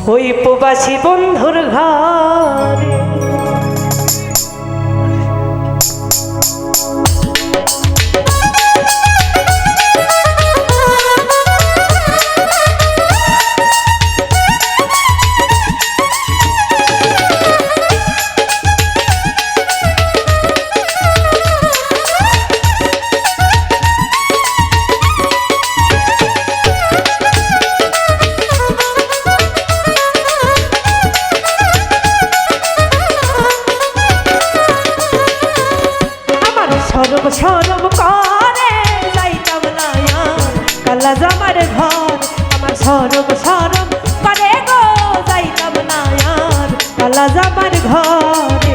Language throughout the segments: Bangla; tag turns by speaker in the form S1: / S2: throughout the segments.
S1: ওই প্রবাসী বন্ধুর ঘরে সরব সরব করে যাইতাম না কালা জামার ঘর আমার সরব সরব করে গো যাইতাম না কালা জামার ঘরে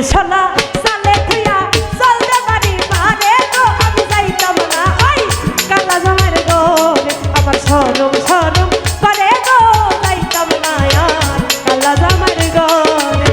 S1: শালা সালে থিয়া চলতে পারি মানে গো আমি যাইতাম না ওই কালা জামার ঘরে আমার সরম সরম করে গো যাইতাম না কালা জামার ঘরে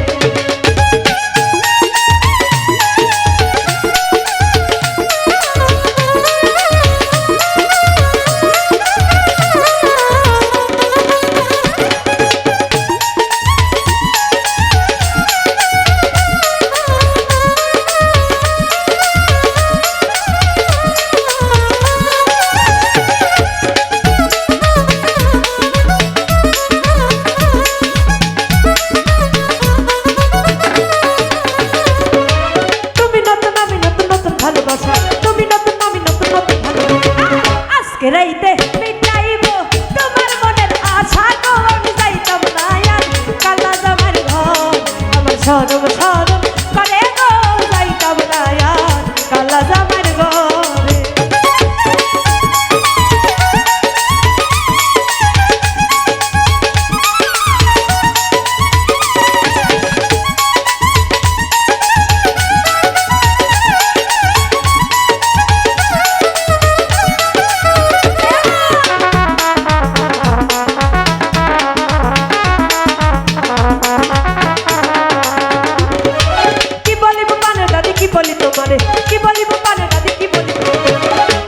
S1: রাইতে মিটাইব তোমার মনের আশা গো আমি যাইতাম না কালা জামার ঘর আমার সরম সরম করে গো যাইতাম না কালা জামার ঘরে কি বলিব পানে দাদি কি বলিব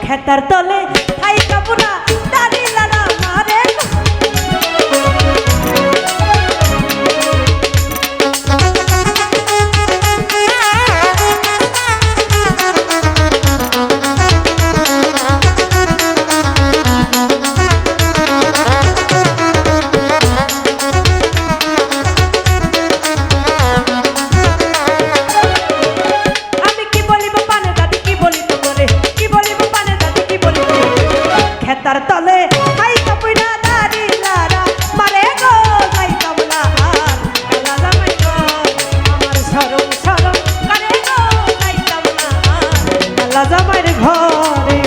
S1: খেতার তলে খাই কাপুরা দাদি লালা মারে তার তলে হাই কাপুরা দাদি লারা মারে গো যাইতাম না কালা জামার ঘর আমার সরম সরম করে গো যাইতাম না কালা জামার ঘরে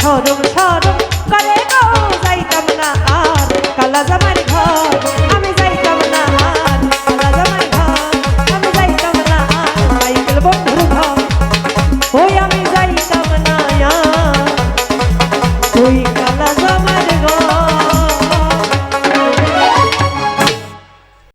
S1: সরম সরম করে গো যাইতাম না কালা জামার ঘর আমি যাইতাম না কালা জামার ঘর আমি যাইতাম না সাইকেল বন্ধুর ঘর ওই আমি